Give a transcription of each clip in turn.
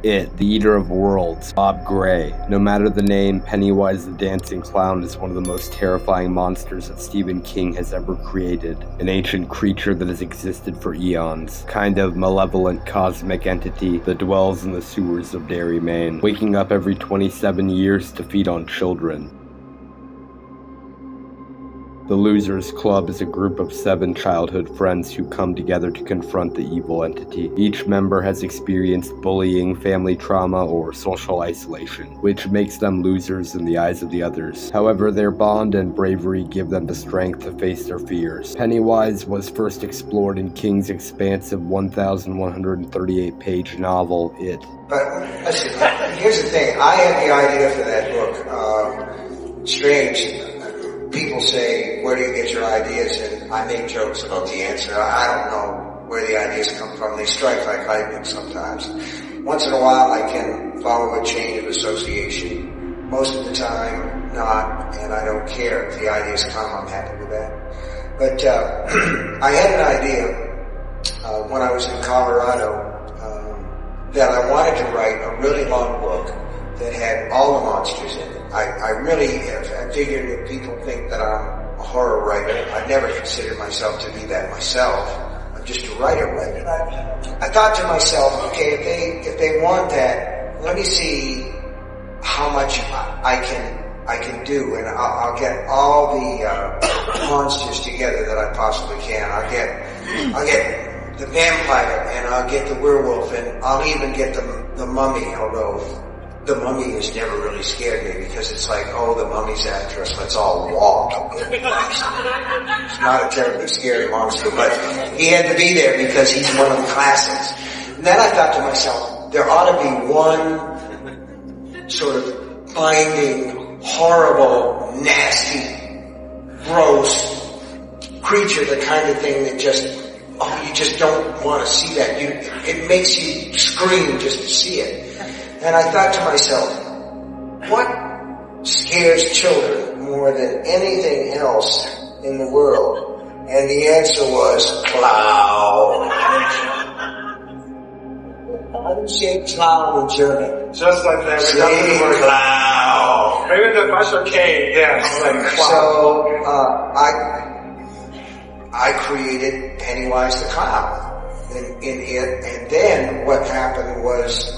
It, the Eater of Worlds, Bob Gray. No matter the name, Pennywise the Dancing Clown is one of the most terrifying monsters that Stephen King has ever created. An ancient creature that has existed for eons. Kind of malevolent cosmic entity that dwells in the sewers of Derry, Maine, waking up every 27 years to feed on children. The Losers Club is a group of 7 childhood friends who come together to confront the evil entity. Each member has experienced bullying, family trauma, or social isolation, which makes them losers in the eyes of the others. However, their bond and bravery give them the strength to face their fears. Pennywise was first explored in King's expansive 1,138-page novel, It. But listen, here's the thing. I had the idea for that book. Strange. People say, where do you get your ideas? And I make jokes about the answer. I don't know where the ideas come from. They strike like lightning sometimes. Once in a while, I can follow a chain of association. Most of the time, not, and I don't care. If the ideas come, I'm happy with that. But I had an idea when I was in Colorado that I wanted to write a really long book that had all the monsters in it. I figured if people think that I'm a horror writer, I've never considered myself to be that myself. I'm just a writer, right? I thought to myself, okay, if they want that, let me see how much I can do, and I'll get all the monsters together that I possibly can. I'll get the vampire, and I'll get the werewolf, and I'll even get the mummy, although the mummy has never really scared me because it's like, oh, the mummy's after us, let's all walk. It's not a terribly scary monster, but he had to be there because he's one of the classics. And then I thought to myself, there ought to be one sort of binding, horrible, nasty, gross creature, the kind of thing that just, you just don't want to see that. It makes you scream just to see it. And I thought to myself, what scares children more than anything else in the world? And the answer was clown. How do you say clown in German? Just like that. Say clown. Maybe the Basher K, yeah. Like clown. So, I created Pennywise the Clown in it. And then what happened was,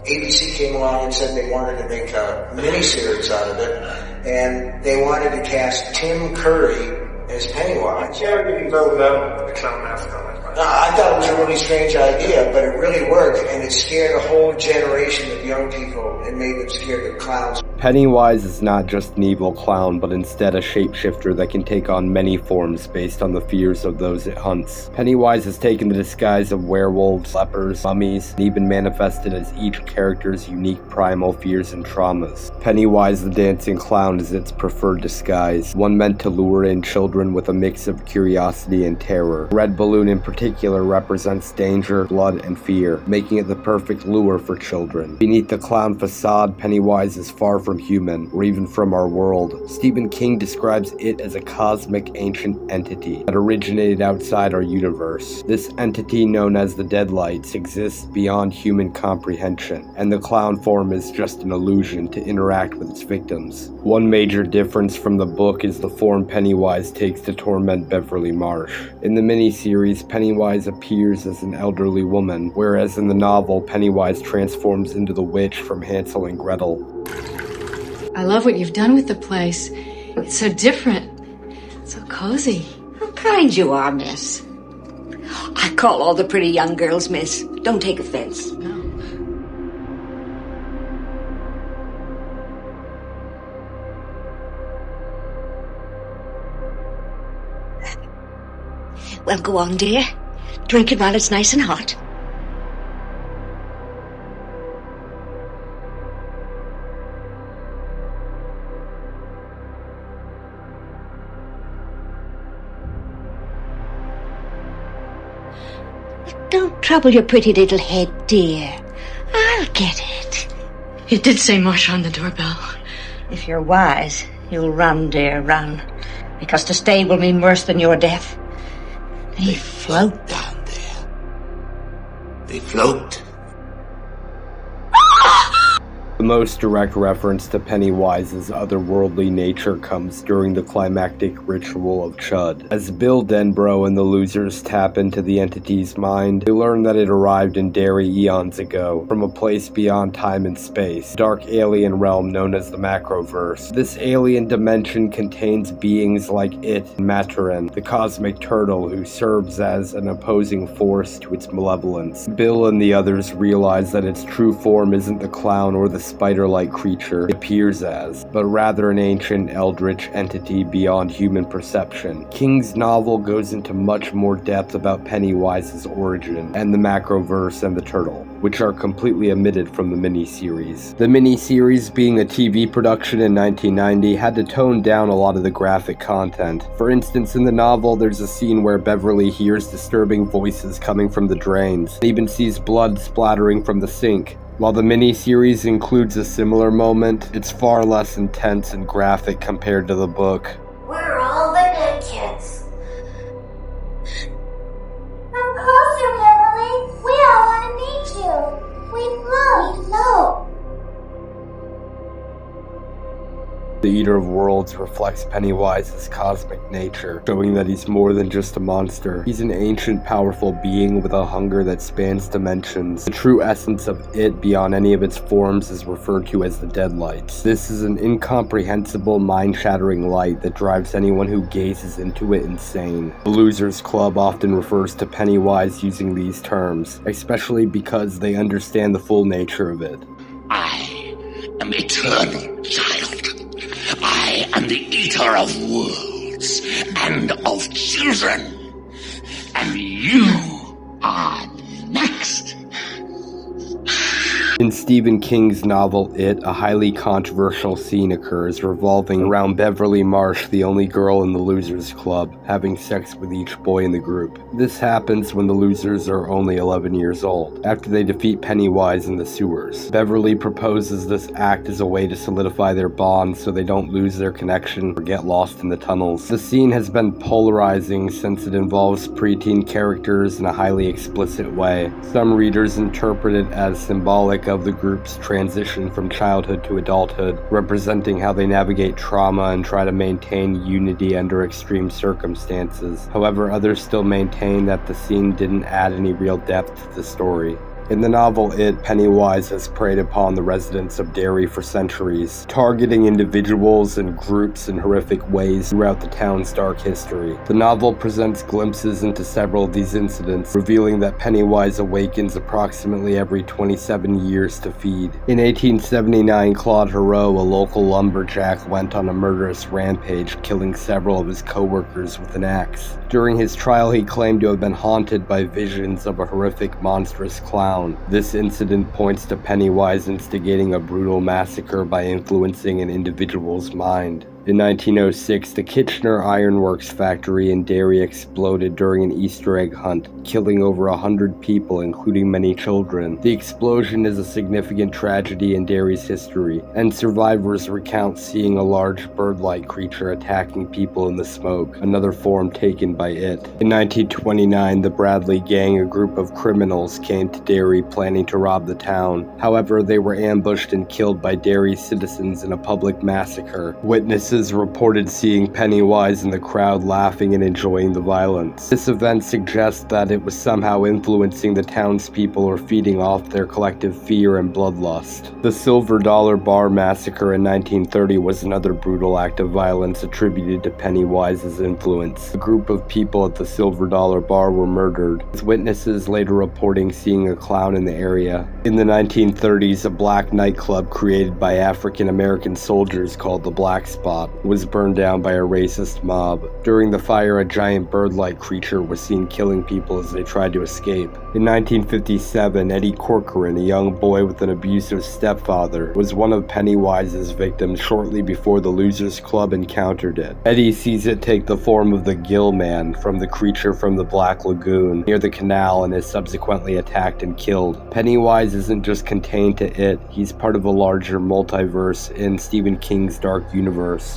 ABC came along and said they wanted to make a miniseries out of it, and they wanted to cast Tim Curry as Pennywise. Yeah, you can go without the clown mask on it. I thought it was a really strange idea, but it really worked, and it scared a whole generation of young people and made them scared of clowns. Pennywise is not just an evil clown, but instead a shapeshifter that can take on many forms based on the fears of those it hunts. Pennywise has taken the disguise of werewolves, lepers, mummies, and even manifested as each character's unique primal fears and traumas. Pennywise the Dancing Clown is its preferred disguise, one meant to lure in children with a mix of curiosity and terror. The red balloon in particular represents danger, blood, and fear, making it the perfect lure for children. Beneath the clown facade, Pennywise is far from human, or even from our world. Stephen King describes it as a cosmic ancient entity that originated outside our universe. This entity, known as the Deadlights, exists beyond human comprehension, and the clown form is just an illusion to interact with its victims. One major difference from the book is the form Pennywise takes to torment Beverly Marsh. In the miniseries, Pennywise appears as an elderly woman, whereas in the novel, Pennywise transforms into the witch from Hansel and Gretel. I love what you've done with the place. It's so different. So cozy. How kind you are, miss. I call all the pretty young girls miss. Don't take offense. No. Well, go on, dear. Drink it while it's nice and hot. Don't trouble your pretty little head, dear. I'll get it. It did say Marsha on the doorbell. If you're wise, you'll run, dear, run. Because to stay will mean worse than your death. They float down there. They float. The most direct reference to Pennywise's otherworldly nature comes during the climactic ritual of Chud. As Bill Denbrough and the losers tap into the entity's mind, they learn that it arrived in Derry eons ago, from a place beyond time and space, a dark alien realm known as the Macroverse. This alien dimension contains beings like it and Maturin, the cosmic turtle who serves as an opposing force to its malevolence. Bill and the others realize that its true form isn't the clown or the spider-like creature it appears as, but rather an ancient eldritch entity beyond human perception. King's novel goes into much more depth about Pennywise's origin, and the Macroverse and the turtle, which are completely omitted from the miniseries. The miniseries, being a TV production in 1990, had to tone down a lot of the graphic content. For instance, in the novel, there's a scene where Beverly hears disturbing voices coming from the drains, and even sees blood splattering from the sink. While the miniseries includes a similar moment, it's far less intense and graphic compared to the book. We're all the good kids. Come closer, Beverly. We all want to meet you. We float. The Eater of Worlds reflects Pennywise's cosmic nature, showing that he's more than just a monster. He's an ancient, powerful being with a hunger that spans dimensions. The true essence of it beyond any of its forms is referred to as the Deadlights. This is an incomprehensible, mind-shattering light that drives anyone who gazes into it insane. The Losers Club often refers to Pennywise using these terms, especially because they understand the full nature of it. I am eternal, child. I am the Eater of Worlds and of children. And you are next. In Stephen King's novel It, a highly controversial scene occurs revolving around Beverly Marsh, the only girl in the Losers Club, having sex with each boy in the group. This happens when the losers are only 11 years old, after they defeat Pennywise in the sewers. Beverly proposes this act as a way to solidify their bond so they don't lose their connection or get lost in the tunnels. The scene has been polarizing since it involves preteen characters in a highly explicit way. Some readers interpret it as symbolic of the group's transition from childhood to adulthood, representing how they navigate trauma and try to maintain unity under extreme circumstances. However, others still maintain that the scene didn't add any real depth to the story. In the novel It, Pennywise has preyed upon the residents of Derry for centuries, targeting individuals and groups in horrific ways throughout the town's dark history. The novel presents glimpses into several of these incidents, revealing that Pennywise awakens approximately every 27 years to feed. In 1879, Claude Hero, a local lumberjack, went on a murderous rampage, killing several of his co-workers with an axe. During his trial, he claimed to have been haunted by visions of a horrific, monstrous clown. This incident points to Pennywise instigating a brutal massacre by influencing an individual's mind. In 1906, the Kitchener Ironworks factory in Derry exploded during an Easter egg hunt, killing over 100 people, including many children. The explosion is a significant tragedy in Derry's history, and survivors recount seeing a large bird-like creature attacking people in the smoke, another form taken by it. In 1929, the Bradley Gang, a group of criminals, came to Derry planning to rob the town. However, they were ambushed and killed by Derry citizens in a public massacre. Witnesses reported seeing Pennywise in the crowd laughing and enjoying the violence. This event suggests that it was somehow influencing the townspeople or feeding off their collective fear and bloodlust. The Silver Dollar Bar massacre in 1930 was another brutal act of violence attributed to Pennywise's influence. A group of people at the Silver Dollar Bar were murdered, with witnesses later reporting seeing a clown in the area. In the 1930s, a black nightclub created by African American soldiers called the Black Spot was burned down by a racist mob. During the fire, a giant bird-like creature was seen killing people as they tried to escape. In 1957, Eddie Corcoran, a young boy with an abusive stepfather, was one of Pennywise's victims shortly before the Losers Club encountered it. Eddie sees it take the form of the Gill Man from the creature from the Black Lagoon near the canal and is subsequently attacked and killed. Pennywise isn't just contained to it, he's part of a larger multiverse in Stephen King's dark universe.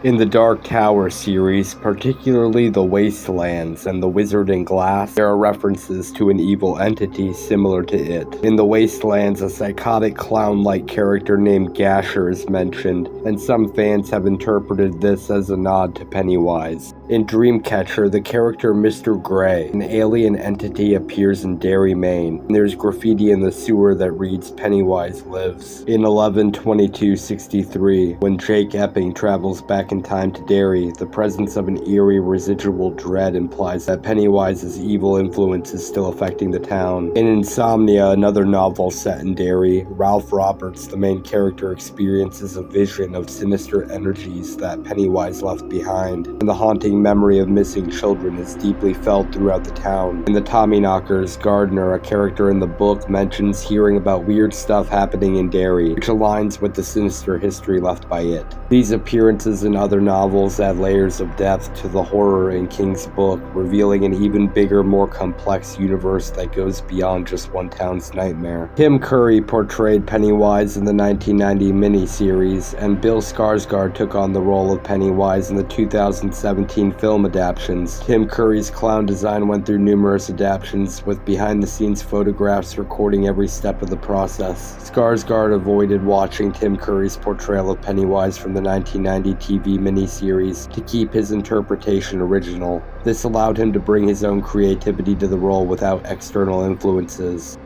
In the Dark Tower series, particularly the Wastelands and the Wizard in Glass, there are references to an evil entity similar to it. In the Wastelands, a psychotic clown-like character named Gasher is mentioned, and some fans have interpreted this as a nod to Pennywise. In Dreamcatcher, the character Mr. Grey, an alien entity, appears in Derry, Maine, and there's graffiti in the sewer that reads "Pennywise lives." In 11/22/63, when Jake Epping travels back in time to Derry, the presence of an eerie residual dread implies that Pennywise's evil influence is still affecting the town. In Insomnia, another novel set in Derry, Ralph Roberts, the main character, experiences a vision of sinister energies that Pennywise left behind, and the haunting memory of missing children is deeply felt throughout the town. In the Tommyknockers, Gardner, a character in the book, mentions hearing about weird stuff happening in Derry, which aligns with the sinister history left by it. These appearances in other novels add layers of depth to the horror in King's book, revealing an even bigger, more complex universe that goes beyond just one town's nightmare. Tim Curry portrayed Pennywise in the 1990 miniseries, and Bill Skarsgård took on the role of Pennywise in the 2017 film adaptations. Tim Curry's clown design went through numerous adaptations, with behind-the-scenes photographs recording every step of the process. Skarsgård avoided watching Tim Curry's portrayal of Pennywise from the 1990 TV miniseries to keep his interpretation original. This allowed him to bring his own creativity to the role without external influences.